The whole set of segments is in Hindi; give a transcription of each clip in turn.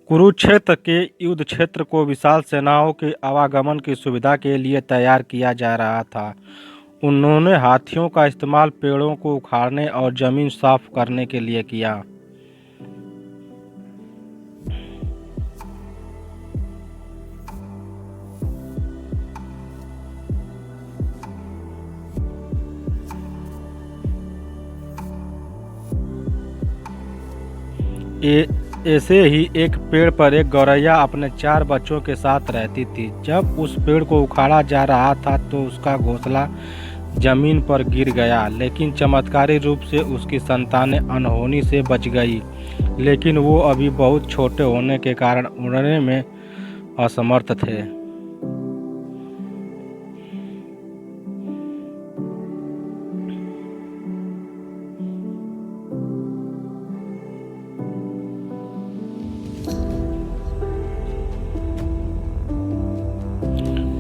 कुरुक्षेत्र के युद्ध क्षेत्र को विशाल सेनाओं के आवागमन की सुविधा के लिए तैयार किया जा रहा था। उन्होंने हाथियों का इस्तेमाल पेड़ों को उखाड़ने और जमीन साफ करने के लिए किया। ऐसे ही एक पेड़ पर एक गौरैया अपने 4 बच्चों के साथ रहती थी। जब उस पेड़ को उखाड़ा जा रहा था तो उसका घोंसला जमीन पर गिर गया, लेकिन चमत्कारी रूप से उसकी संतानें अनहोनी से बच गई। लेकिन वो अभी बहुत छोटे होने के कारण उड़ने में असमर्थ थे।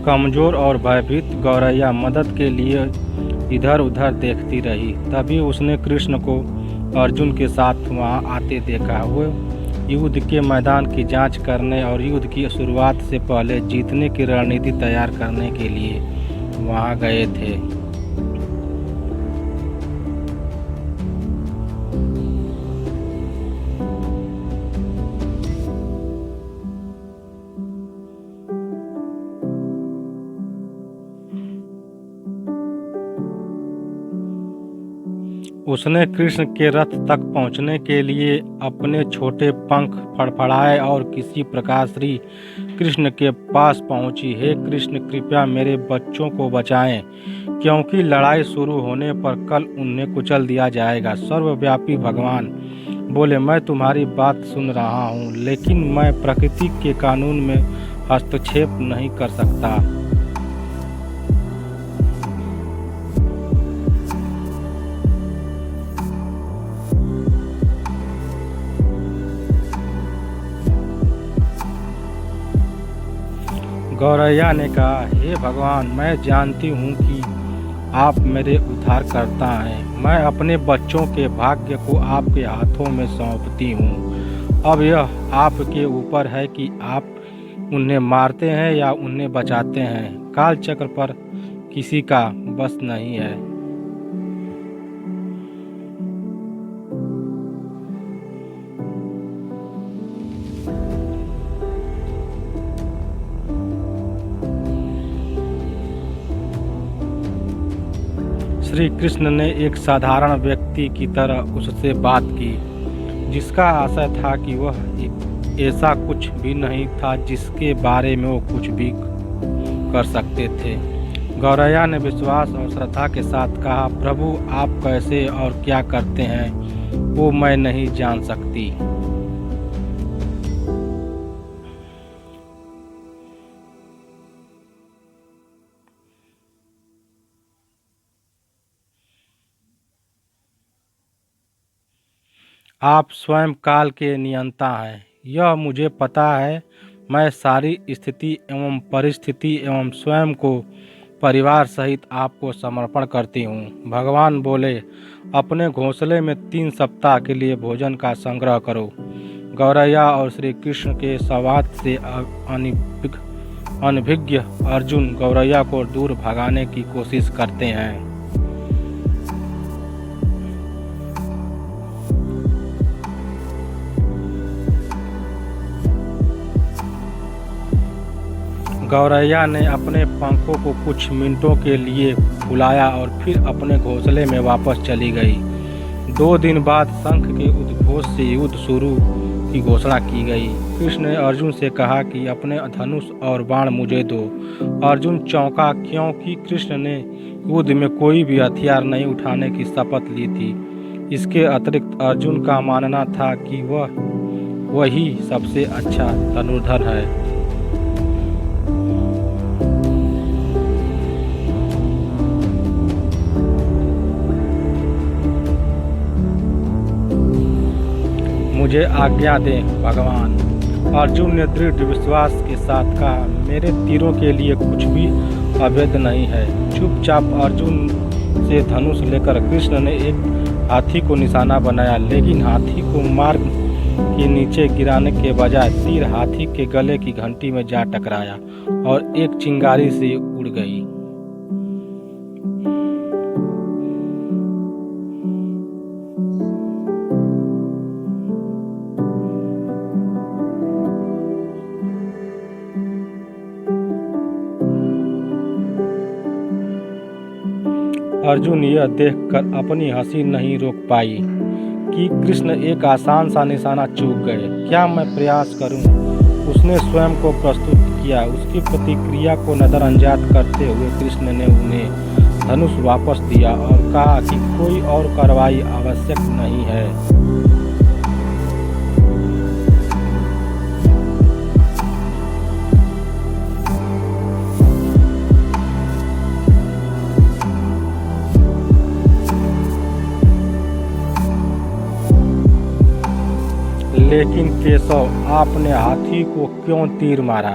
कमजोर और भयभीत गौरैया मदद के लिए इधर उधर देखती रही। तभी उसने कृष्ण को अर्जुन के साथ वहां आते देखा। वो युद्ध के मैदान की जांच करने और युद्ध की शुरुआत से पहले जीतने की रणनीति तैयार करने के लिए वहां गए थे। उसने कृष्ण के रथ तक पहुंचने के लिए अपने छोटे पंख फड़फड़ाए और किसी प्रकार श्री कृष्ण के पास पहुंची। हे कृष्ण, कृपया मेरे बच्चों को बचाएं, क्योंकि लड़ाई शुरू होने पर कल उन्हें कुचल दिया जाएगा। सर्वव्यापी भगवान बोले, मैं तुम्हारी बात सुन रहा हूँ, लेकिन मैं प्रकृति के कानून में हस्तक्षेप नहीं कर सकता। गौरैया ने कहा, हे भगवान, मैं जानती हूँ कि आप मेरे उद्धारकर्ता हैं। मैं अपने बच्चों के भाग्य को आपके हाथों में सौंपती हूँ। अब यह आपके ऊपर है कि आप उन्हें मारते हैं या उन्हें बचाते हैं। काल चक्र पर किसी का बस नहीं है। श्री कृष्ण ने एक साधारण व्यक्ति की तरह उससे बात की, जिसका आशय था कि वह ऐसा कुछ भी नहीं था जिसके बारे में वो कुछ भी कर सकते थे। गौरैया ने विश्वास और श्रद्धा के साथ कहा, प्रभु, आप कैसे और क्या करते हैं वो मैं नहीं जान सकती। आप स्वयं काल के नियंता हैं, यह मुझे पता है। मैं सारी स्थिति एवं परिस्थिति एवं स्वयं को परिवार सहित आपको समर्पण करती हूँ। भगवान बोले, अपने घोंसले में 3 सप्ताह के लिए भोजन का संग्रह करो। गौरैया और श्री कृष्ण के संवाद से अनभिज्ञ अर्जुन गौरैया को दूर भगाने की कोशिश करते हैं। गौरैया ने अपने पंखों को कुछ मिनटों के लिए फुलाया और फिर अपने घोंसले में वापस चली गई। 2 दिन बाद शंख के उद्घोष से युद्ध शुरू की घोषणा की गई। कृष्ण ने अर्जुन से कहा कि अपने धनुष और बाण मुझे दो। अर्जुन चौंका, क्योंकि कृष्ण ने युद्ध में कोई भी हथियार नहीं उठाने की शपथ ली थी। इसके अतिरिक्त अर्जुन का मानना था कि वही सबसे अच्छा धनुर्धर है। मुझे आज्ञा दें भगवान। अर्जुन ने दृढ़ विश्वास के साथ कहा, मेरे तीरों के लिए कुछ भी अवैध नहीं है। चुपचाप अर्जुन से धनुष लेकर कृष्ण ने एक हाथी को निशाना बनाया, लेकिन हाथी को मार के नीचे गिराने के बजाय तीर हाथी के गले की घंटी में जा टकराया और एक चिंगारी से उड़ गई। अर्जुन यह देखकर अपनी हंसी नहीं रोक पाई कि कृष्ण एक आसान सा निशाना चूक गए। क्या मैं प्रयास करूं? उसने स्वयं को प्रस्तुत किया। उसकी प्रतिक्रिया को नज़रअंदाज करते हुए कृष्ण ने उन्हें धनुष वापस दिया और कहा कि कोई और कार्रवाई आवश्यक नहीं है। लेकिन केशव, आपने हाथी को क्यों तीर मारा?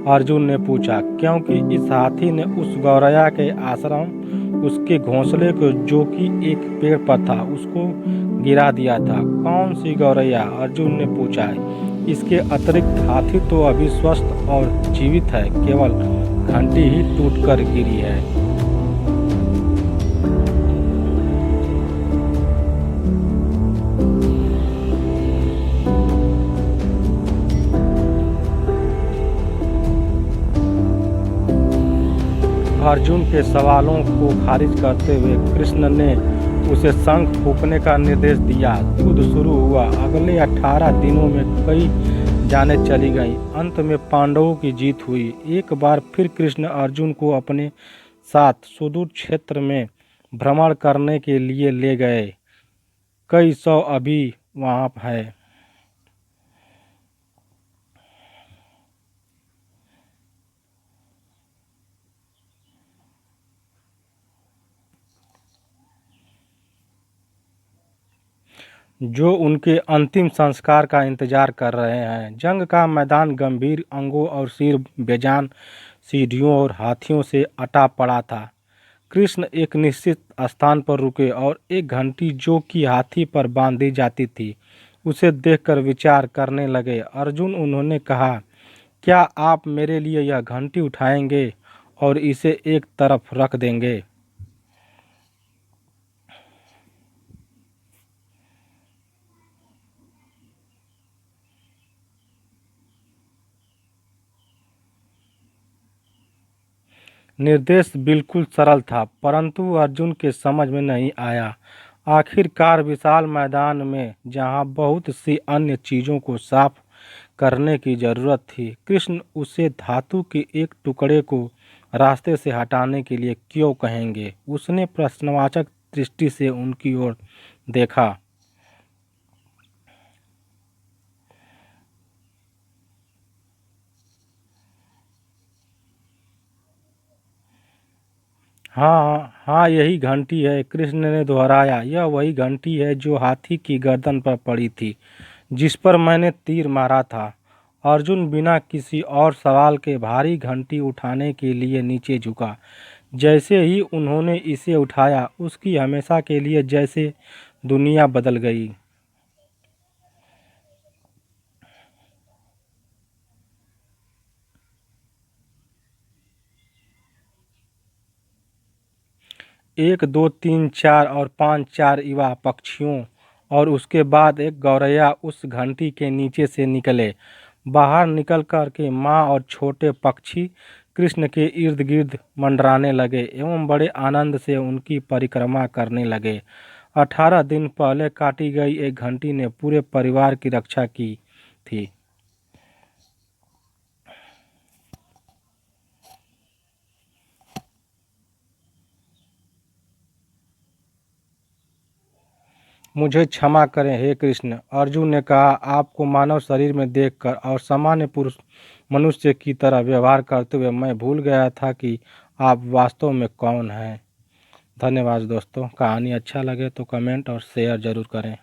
अर्जुन ने पूछा। क्योंकि इस हाथी ने उस गौरैया के आश्रम, उसके घोंसले को जो कि एक पेड़ पर था, उसको गिरा दिया था। कौन सी गौरैया? अर्जुन ने पूछा। इसके अतिरिक्त हाथी तो अभी स्वस्थ और जीवित है, केवल घंटी ही टूटकर गिरी है। अर्जुन के सवालों को खारिज करते हुए कृष्ण ने उसे शंख फूंकने का निर्देश दिया। युद्ध शुरू हुआ। अगले 18 दिनों में कई जानें चली गईं। अंत में पांडवों की जीत हुई। एक बार फिर कृष्ण अर्जुन को अपने साथ सुदूर क्षेत्र में भ्रमण करने के लिए ले गए। कई सौ अभी वहाँ है। जो उनके अंतिम संस्कार का इंतजार कर रहे हैं। जंग का मैदान गंभीर अंगों और सिर बेजान सीढ़ियों और हाथियों से अटा पड़ा था। कृष्ण एक निश्चित स्थान पर रुके और एक घंटी जो कि हाथी पर बांधी जाती थी, उसे देखकर विचार करने लगे। अर्जुन, उन्होंने कहा, क्या आप मेरे लिए यह घंटी उठाएंगे और इसे एक तरफ रख देंगे? निर्देश बिल्कुल सरल था, परंतु अर्जुन के समझ में नहीं आया। आखिरकार विशाल मैदान में, जहां बहुत सी अन्य चीज़ों को साफ करने की जरूरत थी, कृष्ण उसे धातु के एक टुकड़े को रास्ते से हटाने के लिए क्यों कहेंगे? उसने प्रश्नवाचक दृष्टि से उनकी ओर देखा। हाँ हाँ, यही घंटी है, कृष्ण ने दोहराया। यह वही घंटी है जो हाथी की गर्दन पर पड़ी थी, जिस पर मैंने तीर मारा था। अर्जुन बिना किसी और सवाल के भारी घंटी उठाने के लिए नीचे झुका। जैसे ही उन्होंने इसे उठाया, उसकी हमेशा के लिए जैसे दुनिया बदल गई। एक, दो, तीन, चार और पांच, चार युवा पक्षियों और उसके बाद एक गौरैया उस घंटी के नीचे से निकले। बाहर निकल कर के माँ और छोटे पक्षी कृष्ण के इर्द गिर्द मंडराने लगे एवं बड़े आनंद से उनकी परिक्रमा करने लगे। 18 दिन पहले काटी गई एक घंटी ने पूरे परिवार की रक्षा की थी। मुझे क्षमा करें हे कृष्ण, अर्जुन ने कहा। आपको मानव शरीर में देखकर और सामान्य पुरुष मनुष्य की तरह व्यवहार करते हुए मैं भूल गया था कि आप वास्तव में कौन हैं। धन्यवाद दोस्तों। कहानी अच्छा लगे तो कमेंट और शेयर ज़रूर करें।